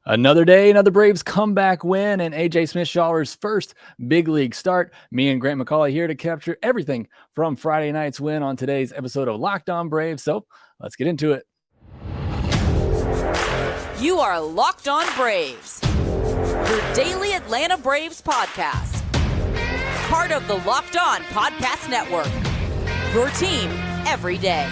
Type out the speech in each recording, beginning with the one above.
Another day, another Braves comeback win, and AJ Smith-Shawver's first big league start. Me and Grant McAuley here to capture everything from Friday night's win on today's episode of Locked On Braves. So let's get into it. You are Locked On Braves, your daily Atlanta Braves podcast. Part of the Locked On Podcast Network, your team every day.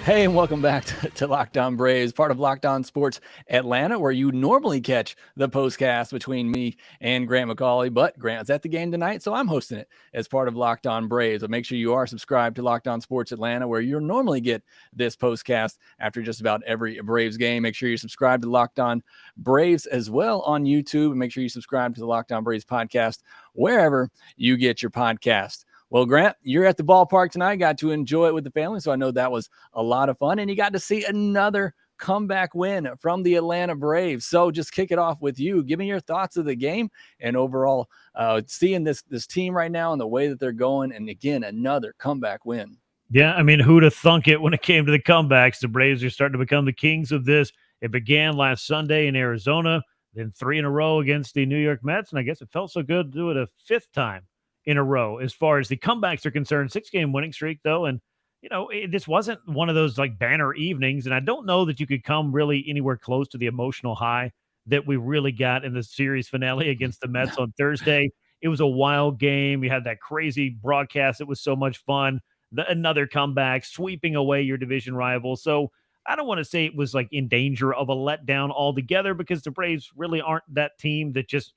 Hey, and welcome back to Locked On Braves, part of Locked On Sports Atlanta, where you normally catch the postcast between me and Grant McAuley. But Grant's at the game tonight, so I'm hosting it as part of Locked On Braves. But make sure you are subscribed to Locked On Sports Atlanta, where you normally get this postcast after just about every Braves game. Make sure you're subscribed to Locked On Braves as well on YouTube. And make sure you subscribe to the Locked On Braves podcast wherever you get your podcast. Well, Grant, you're at the ballpark tonight. Got to enjoy it with the family, so I know that was a lot of fun. And you got to see another comeback win from the Atlanta Braves. So just kick it off with you. Give me your thoughts of the game and overall seeing this team right now and the way that they're going. And, again, another comeback win. Yeah, I mean, who'd have thunk it when it came to the comebacks? The Braves are starting to become the kings of this. It began last Sunday in Arizona, then 3 in a row against the New York Mets, and I guess it felt so good to do it a fifth time in a row as far as the comebacks are concerned. 6-game winning streak, though, and this wasn't one of those like banner evenings, and I don't know that you could come really anywhere close to the emotional high that we really got in the series finale against the Mets on Thursday. It was a wild game. You had that crazy broadcast. It was so much fun. Another comeback, sweeping away your division rival. So I don't want to say it was like in danger of a letdown altogether, because the Braves really aren't that team that just,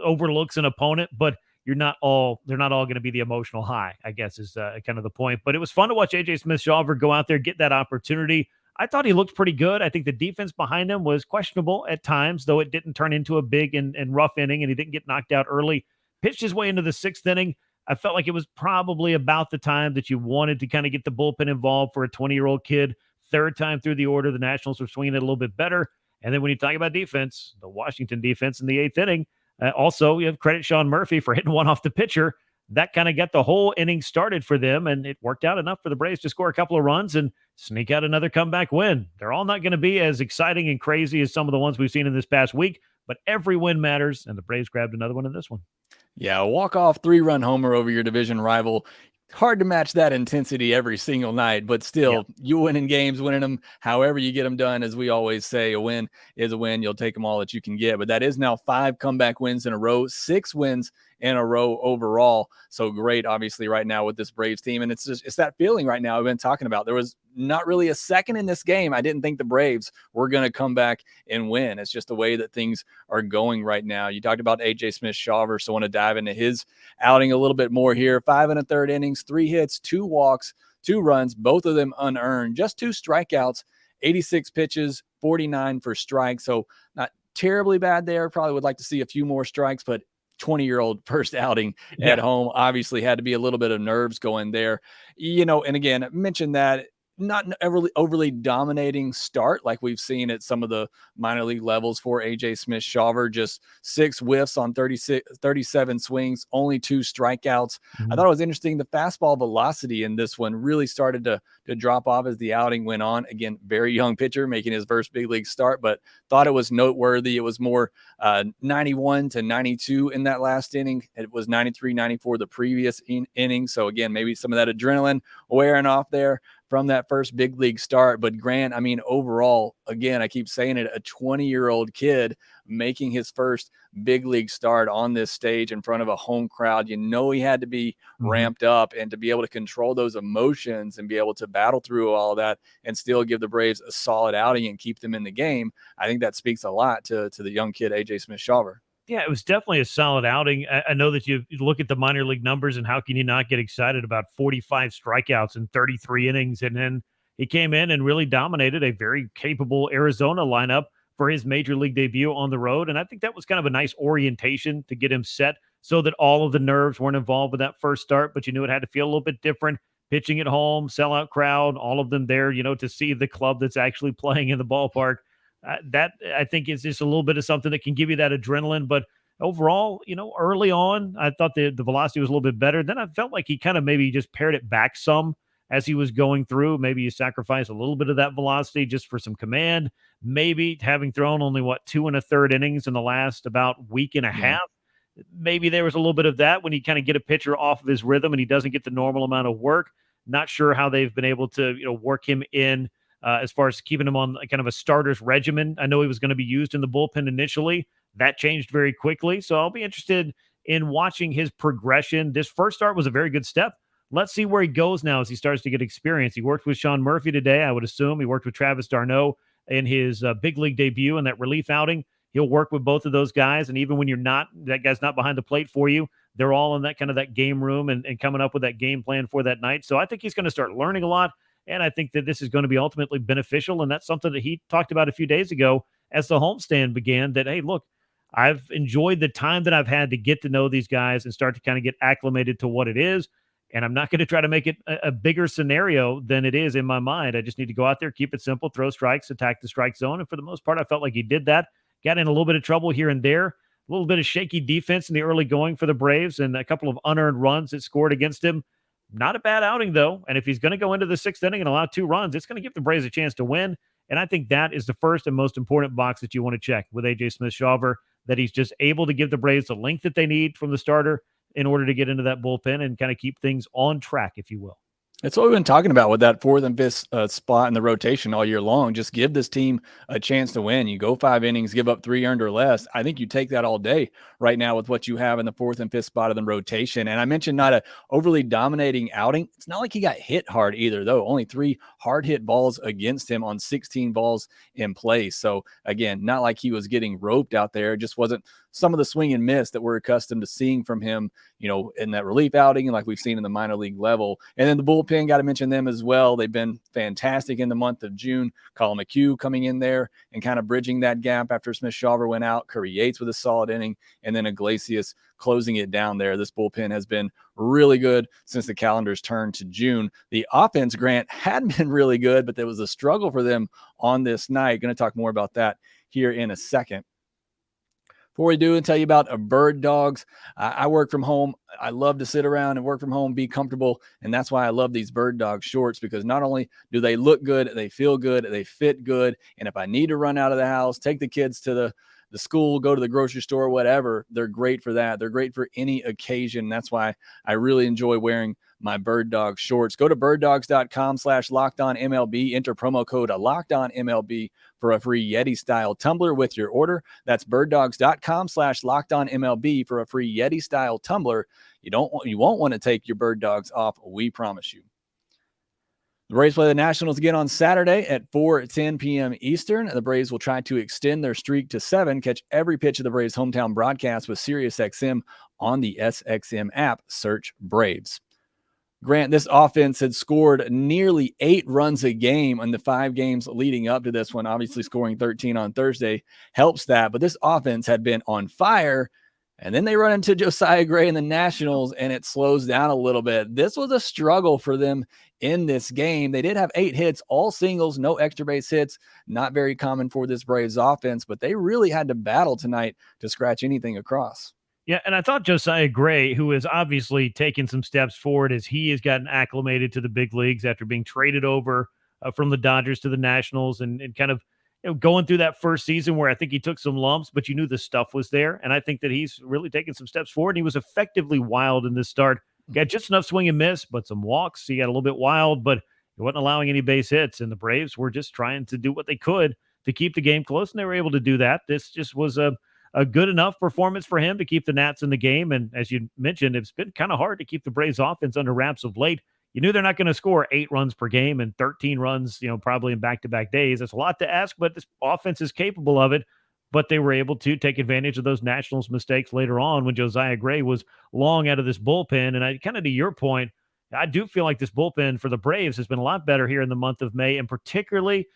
overlooks an opponent, but they're not all going to be the emotional high, I guess, is kind of the point. But it was fun to watch AJ Smith-Shawver go out there, get that opportunity. I thought he looked pretty good. I think the defense behind him was questionable at times, though it didn't turn into a big and rough inning, and he didn't get knocked out early. Pitched his way into the 6th inning. I felt like it was probably about the time that you wanted to kind of get the bullpen involved for a 20-year-old kid. 3rd time through the order, the Nationals were swinging it a little bit better. And then when you talk about defense, the Washington defense in the 8th inning, also, you have credit Sean Murphy for hitting one off the pitcher. That kind of got the whole inning started for them, and it worked out enough for the Braves to score a couple of runs and sneak out another comeback win. They're all not going to be as exciting and crazy as some of the ones we've seen in this past week, but every win matters, and the Braves grabbed another one in this one. Yeah, a walk-off 3-run homer over your division rival. Hard to match that intensity every single night, but still, You winning games, winning them however you get them done. As we always say, a win is a win. You'll take them all that you can get. But that is now 5 comeback wins in a row, 6 wins in a row overall. So great, obviously, right now with this Braves team. And it's that feeling right now I've been talking about. There was not really a second in this game I didn't think the Braves were going to come back and win. It's just the way that things are going right now. You talked about AJ Smith-Shawver, so I want to dive into his outing a little bit more here. 5 1/3 innings, 3 hits, 2 walks, 2 runs, both of them unearned, just 2 strikeouts, 86 pitches, 49 for strikes. So not terribly bad there. Probably would like to see a few more strikes, but 20-year-old first outing at home obviously had to be a little bit of nerves going there. And again, I mentioned that not overly dominating start like we've seen at some of the minor league levels for AJ Smith-Shawver. Just 6 whiffs on 37 swings, only 2 strikeouts. I thought it was interesting. The fastball velocity in this one really started to drop off as the outing went on. Again, very young pitcher making his first big league start, but thought it was noteworthy. It was more 91 to 92 in that last inning. It was 93, 94 the previous inning. So again, maybe some of that adrenaline wearing off there from that first big league start. But Grant, I mean, overall, again, I keep saying it, a 20-year-old kid making his first big league start on this stage in front of a home crowd. He had to be ramped up, and to be able to control those emotions and be able to battle through all of that and still give the Braves a solid outing and keep them in the game. I think that speaks a lot to the young kid, AJ Smith-Shawver. Yeah, it was definitely a solid outing. I know that you look at the minor league numbers, and how can you not get excited about 45 strikeouts in 33 innings? And then he came in and really dominated a very capable Arizona lineup for his major league debut on the road. And I think that was kind of a nice orientation to get him set so that all of the nerves weren't involved with that first start, but you knew it had to feel a little bit different. Pitching at home, sellout crowd, all of them there, to see the club that's actually playing in the ballpark. That I think is just a little bit of something that can give you that adrenaline. But overall, early on, I thought the velocity was a little bit better. Then I felt like he kind of maybe just pared it back some as he was going through. Maybe you sacrifice a little bit of that velocity just for some command. Maybe having thrown only 2 1/3 innings in the last about week and a half. Maybe there was a little bit of that when you kind of get a pitcher off of his rhythm and he doesn't get the normal amount of work. Not sure how they've been able to, work him in as far as keeping him on kind of a starter's regimen. I know he was going to be used in the bullpen initially. That changed very quickly. So I'll be interested in watching his progression. This first start was a very good step. Let's see where he goes now as he starts to get experience. He worked with Sean Murphy today, I would assume. He worked with Travis d'Arnaud in his big league debut in that relief outing. He'll work with both of those guys. And even when that guy's not behind the plate for you, they're all in that kind of that game room and coming up with that game plan for that night. So I think he's going to start learning a lot. And I think that this is going to be ultimately beneficial. And that's something that he talked about a few days ago as the homestand began, that, hey, look, I've enjoyed the time that I've had to get to know these guys and start to kind of get acclimated to what it is. And I'm not going to try to make it a bigger scenario than it is in my mind. I just need to go out there, keep it simple, throw strikes, attack the strike zone. And for the most part, I felt like he did that. Got in a little bit of trouble here and there, a little bit of shaky defense in the early going for the Braves, and a couple of unearned runs that scored against him. Not a bad outing, though. And if he's going to go into the 6th inning and allow 2 runs, it's going to give the Braves a chance to win. And I think that is the first and most important box that you want to check with AJ Smith-Shawver, that he's just able to give the Braves the length that they need from the starter in order to get into that bullpen and kind of keep things on track, if you will. That's what we've been talking about with that 4th and 5th spot in the rotation all year long. Just give this team a chance to win. You go 5 innings, give up 3 earned or less. I think you take that all day right now with what you have in the 4th and 5th spot of the rotation. And I mentioned not a overly dominating outing. It's not like he got hit hard either, though. Only 3 hard hit balls against him on 16 balls in play. So again, not like he was getting roped out there. It just wasn't some of the swing and miss that we're accustomed to seeing from him, in that relief outing and like we've seen in the minor league level. And then the bullpen, got to mention them as well. They've been fantastic in the month of June. Colin McHugh coming in there and kind of bridging that gap after Smith-Shawver went out. Curry Yates with a solid inning, and then Iglesias closing it down there. This bullpen has been really good since the calendar's turned to June. The offense, Grant, had been really good, but there was a struggle for them on this night. Going to talk more about that here in a second. Before we do and tell you about Birddogs, I work from home. I love to sit around and work from home, be comfortable. And that's why I love these Birddog shorts, because not only do they look good, they feel good, they fit good. And if I need to run out of the house, take the kids to the school, go to the grocery store, whatever, they're great for that. They're great for any occasion. That's why I really enjoy wearing my Birddog shorts. Go to birddogs.com/lockedonmlb, enter promo code LOCKEDONMLB for a free Yeti style tumbler with your order. That's birddogs.com/lockedonmlb for a free Yeti style tumbler. You won't want to take your Birddogs off. We promise you. The Braves play the Nationals again on Saturday at 4:10 p.m. Eastern. The Braves will try to extend their streak to 7. Catch every pitch of the Braves' hometown broadcast with SiriusXM on the SXM app. Search Braves. Grant, this offense had scored nearly 8 runs a game in the 5 games leading up to this one. Obviously, scoring 13 on Thursday helps that. But this offense had been on fire. And then they run into Josiah Gray and the Nationals, and it slows down a little bit. This was a struggle for them in this game. They did have 8 hits, all singles, no extra base hits. Not very common for this Braves offense, but they really had to battle tonight to scratch anything across. Yeah, and I thought Josiah Gray, who has obviously taken some steps forward as he has gotten acclimated to the big leagues after being traded over from the Dodgers to the Nationals and kind of going through that first season where I think he took some lumps, but you knew the stuff was there. And I think that he's really taken some steps forward. He was effectively wild in this start. Got just enough swing and miss, but some walks. He got a little bit wild, but he wasn't allowing any base hits. And the Braves were just trying to do what they could to keep the game close, and they were able to do that. This just was a good enough performance for him to keep the Nats in the game. And as you mentioned, it's been kind of hard to keep the Braves offense under wraps of late. You knew they're not going to score 8 runs per game and 13 runs, probably in back-to-back days. That's a lot to ask, but this offense is capable of it. But they were able to take advantage of those Nationals mistakes later on when Josiah Gray was long out of this bullpen. And I kind of, to your point, I do feel like this bullpen for the Braves has been a lot better here in the month of May, and particularly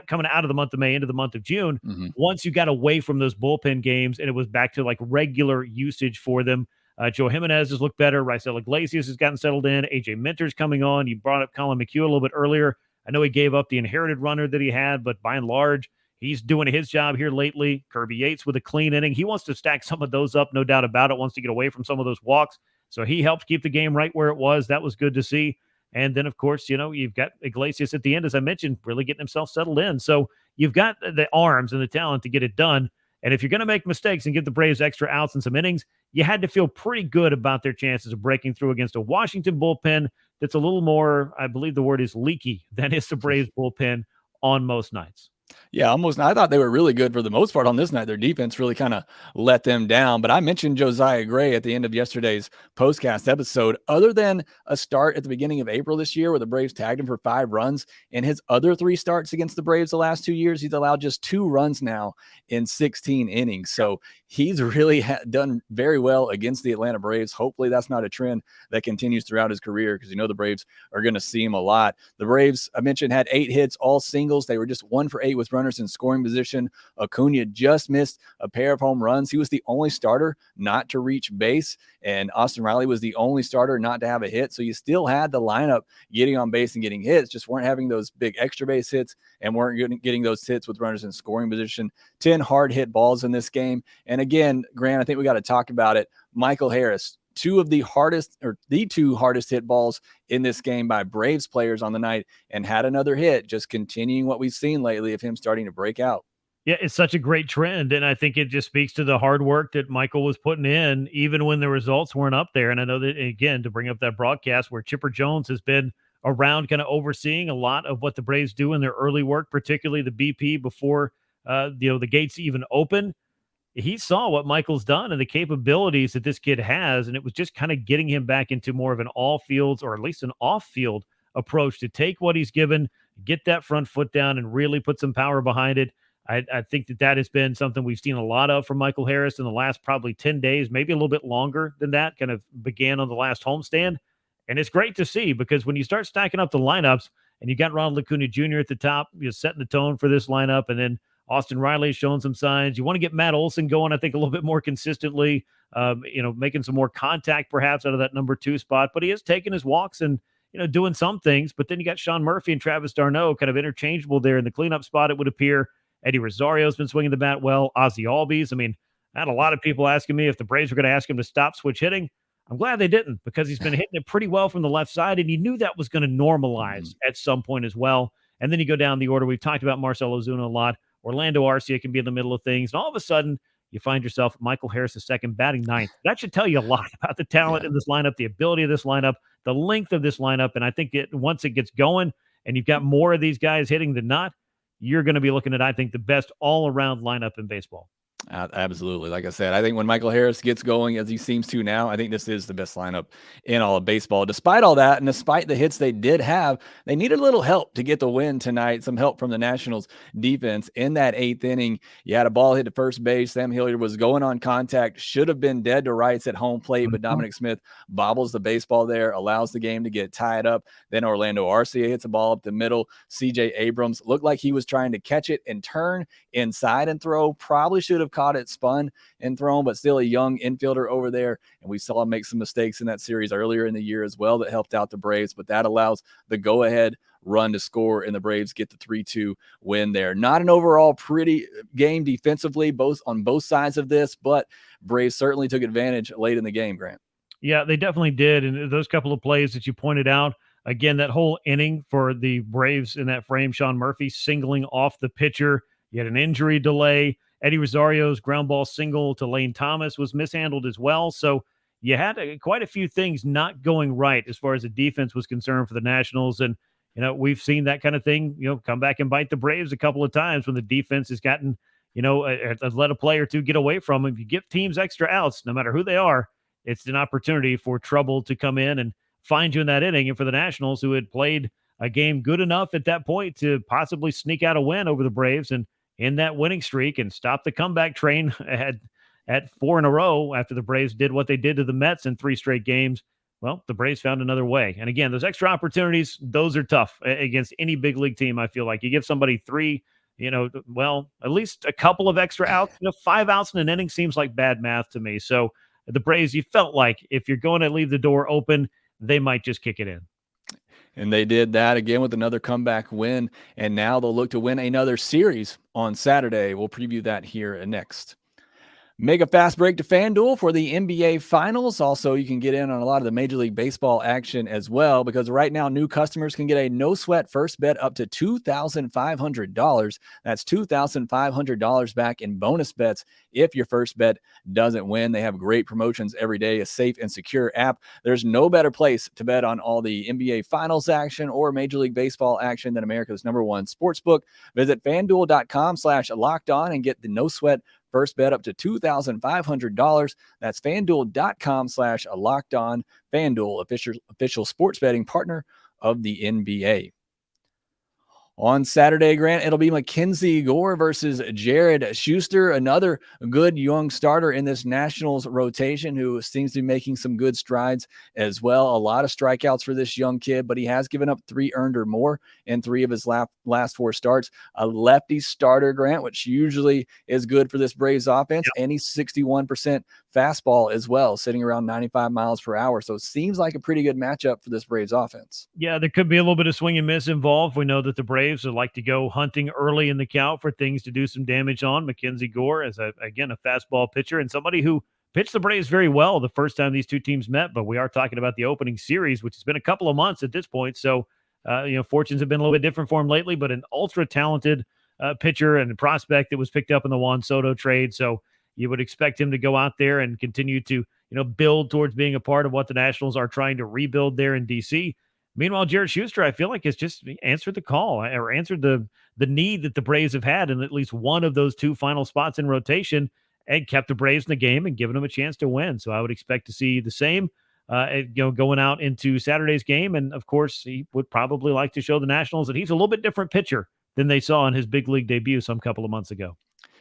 coming out of the month of May into the month of June. Mm-hmm. Once you got away from those bullpen games and it was back to like regular usage for them. Joe Jimenez has looked better. Raisel Iglesias has gotten settled in. AJ Minter's coming on. You brought up Colin McHugh a little bit earlier. I know he gave up the inherited runner that he had, but by and large, He's doing his job here lately. Kirby Yates with a clean inning. He wants to stack some of those up, no doubt about it, wants to get away from some of those walks. So he helped keep the game right where it was. That was good to see. And then, of course, you've got Iglesias at the end, as I mentioned, really getting himself settled in. So you've got the arms and the talent to get it done. And if you're going to make mistakes and give the Braves extra outs and some innings, you had to feel pretty good about their chances of breaking through against a Washington bullpen that's a little more, I believe the word is leaky, than is the Braves bullpen on most nights. Yeah, almost. I thought they were really good for the most part on this night. Their defense really kind of let them down. But I mentioned Josiah Gray at the end of yesterday's postcast episode. Other than a start at the beginning of April this year where the Braves tagged him for 5 runs, in his other 3 starts against the Braves the last 2 years, he's allowed just 2 runs now in 16 innings. So he's really done very well against the Atlanta Braves. Hopefully that's not a trend that continues throughout his career because the Braves are going to see him a lot. The Braves, I mentioned, had 8 hits, all singles. They were just 1 for 8 with runners in scoring position. Acuna just missed a pair of home runs. He was the only starter not to reach base, and Austin Riley was the only starter not to have a hit. So you still had the lineup getting on base and getting hits, just weren't having those big extra base hits and weren't getting those hits with runners in scoring position. 10 hard hit balls in this game. And again, Grant, I think we got to talk about it. Michael Harris, the 2 hardest hit balls in this game by Braves players on the night, and had another hit, just continuing what we've seen lately of him starting to break out. Yeah, it's such a great trend, and I think it just speaks to the hard work that Michael was putting in, even when the results weren't up there. And I know that, again, to bring up that broadcast where Chipper Jones has been around kind of overseeing a lot of what the Braves do in their early work, particularly the BP before the gates even open. He saw what Michael's done and the capabilities that this kid has, and it was just kind of getting him back into more of an all-fields or at least an off-field approach to take what he's given, get that front foot down, and really put some power behind it. I think that has been something we've seen a lot of from Michael Harris in the last probably 10 days, maybe a little bit longer than that, kind of began on the last homestand. And it's great to see because when you start stacking up the lineups and you got Ronald Acuna Jr. at the top, you're setting the tone for this lineup, and then Austin Riley's showing some signs. You want to get Matt Olson going, I think, a little bit more consistently, making some more contact perhaps out of that number 2 spot. But he is taking his walks and, doing some things. But then you got Sean Murphy and Travis d'Arnaud kind of interchangeable there in the cleanup spot, it would appear. Eddie Rosario's been swinging the bat well. Ozzie Albies. I had a lot of people asking me if the Braves were going to ask him to stop switch hitting. I'm glad they didn't because he's been hitting it pretty well from the left side, and you knew that was going to normalize at some point as well. And then you go down the order. We've talked about Marcell Ozuna a lot. Orlando Arcia can be in the middle of things. And all of a sudden, you find yourself Michael Harris II batting 9th. That should tell you a lot about the talent in this lineup, the ability of this lineup, the length of this lineup. And I think once it gets going and you've got more of these guys hitting than not, you're going to be looking at, I think, the best all-around lineup in baseball. Absolutely. Like I said, I think when Michael Harris gets going, as he seems to now, I think this is the best lineup in all of baseball. Despite all that, and despite the hits they did have, they needed a little help to get the win tonight, some help from the Nationals defense. In that 8th inning, you had a ball hit to first base. Sam Hilliard was going on contact, should have been dead to rights at home plate, but Dominic Smith bobbles the baseball there, allows the game to get tied up. Then Orlando Arcia hits a ball up the middle. CJ Abrams looked like he was trying to catch it and turn inside and throw. Probably should have caught it spun and thrown, but still a young infielder over there. And we saw him make some mistakes in that series earlier in the year as well that helped out the Braves, but that allows the go-ahead run to score, and the Braves get the 3-2 win there. Not an overall pretty game defensively, on both sides of this, but Braves certainly took advantage late in the game, Grant. Yeah, they definitely did. And those couple of plays that you pointed out, again, that whole inning for the Braves in that frame, Sean Murphy singling off the pitcher. You had an injury delay. Eddie Rosario's ground ball single to Lane Thomas was mishandled as well. So you had quite a few things not going right as far as the defense was concerned for the Nationals. And, we've seen that kind of thing, come back and bite the Braves a couple of times when the defense has gotten, let a play or two get away from them. If you give teams extra outs, no matter who they are, it's an opportunity for trouble to come in and find you in that inning. And for the Nationals, who had played a game good enough at that point to possibly sneak out a win over the Braves and in that winning streak and stop the comeback train at 4 in a row after the Braves did what they did to the Mets in 3 straight games. Well, the Braves found another way. And again, those extra opportunities, those are tough against any big league team. I feel like you give somebody 3, at least a couple of extra outs, 5 outs in an inning seems like bad math to me. So the Braves, you felt like if you're going to leave the door open, they might just kick it in. And they did that again with another comeback win. And now they'll look to win another series on Saturday. We'll preview that here next. Make a fast break to FanDuel for the NBA Finals. Also, you can get in on a lot of the Major League Baseball action as well, because right now new customers can get a no-sweat first bet up to $2,500. That's $2,500 back in bonus bets if your first bet doesn't win. They have great promotions every day, a safe and secure app. There's no better place to bet on all the NBA Finals action or Major League Baseball action than America's #1 sportsbook. Visit FanDuel.com/lockedon and get the no-sweat first bet up to $2,500. That's FanDuel.com/lockedon. FanDuel, official sports betting partner of the NBA. On Saturday, Grant, it'll be MacKenzie Gore versus Jared Shuster, another good young starter in this Nationals rotation who seems to be making some good strides as well. A lot of strikeouts for this young kid, but he has given up 3 earned or more in 3 of his last 4 starts. A lefty starter, Grant, which usually is good for this Braves offense, and he's 61% fastball as well, sitting around 95 miles per hour. So it seems like a pretty good matchup for this Braves offense. Yeah, there could be a little bit of swing and miss involved. We know that the Braves would like to go hunting early in the count for things to do some damage on. MacKenzie Gore is, again, a fastball pitcher and somebody who pitched the Braves very well the first time these two teams met. But we are talking about the opening series, which has been a couple of months at this point. So, fortunes have been a little bit different for him lately, but an ultra-talented pitcher and prospect that was picked up in the Juan Soto trade. So you would expect him to go out there and continue to, build towards being a part of what the Nationals are trying to rebuild there in D.C. Meanwhile, Jared Shuster, I feel like, has just answered the call or answered the need that the Braves have had in at least one of those 2 final spots in rotation and kept the Braves in the game and given them a chance to win. So I would expect to see the same, going out into Saturday's game. And, of course, he would probably like to show the Nationals that he's a little bit different pitcher than they saw in his big league debut some couple of months ago.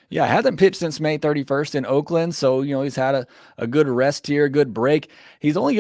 Yeah, hasn't pitched since May 31st in Oakland, so he's had a good rest here, good break. He's only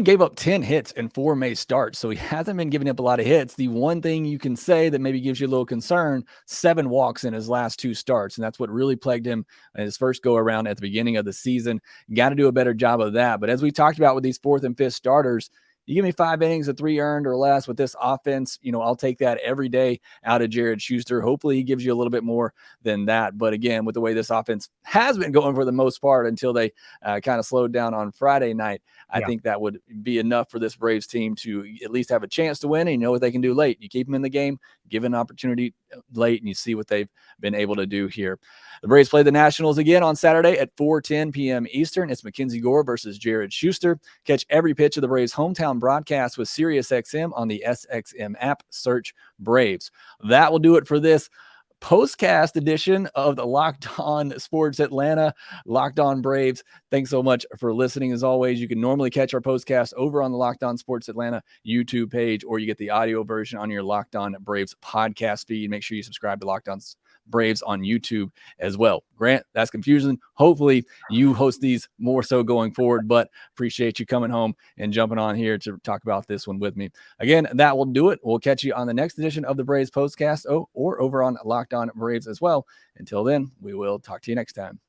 gave up 10 hits in 4 May starts, so he hasn't been giving up a lot of hits. The one thing you can say that maybe gives you a little concern, 7 walks in his last 2 starts, and that's what really plagued him in his first go around at the beginning of the season. Got to do a better job of that. But as we talked about with these 4th and 5th starters, you give me 5 innings of 3 earned or less with this offense, I'll take that every day out of Jared Shuster. Hopefully he gives you a little bit more than that. But again, with the way this offense has been going for the most part until they kind of slowed down on Friday night, I think that would be enough for this Braves team to at least have a chance to win. And you know what they can do late. You keep them in the game, give an opportunity late, and you see what they've been able to do here. The Braves play the Nationals again on Saturday at 4:10 p.m. Eastern. It's MacKenzie Gore versus Jared Shuster. Catch every pitch of the Braves' hometown broadcast with SiriusXM on the SXM app. Search Braves. That will do it for this postcast edition of the Locked On Sports Atlanta, Locked On Braves. Thanks so much for listening. As always, you can normally catch our postcast over on the Locked On Sports Atlanta YouTube page, or you get the audio version on your Locked On Braves podcast feed. Make sure you subscribe to Locked On Braves on YouTube as well. Grant, that's confusing. Hopefully you host these more so going forward, but appreciate you coming home and jumping on here to talk about this one with me. Again, that will do it. We'll catch you on the next edition of the Braves Postcast or over on Locked On Braves as well. Until then, we will talk to you next time.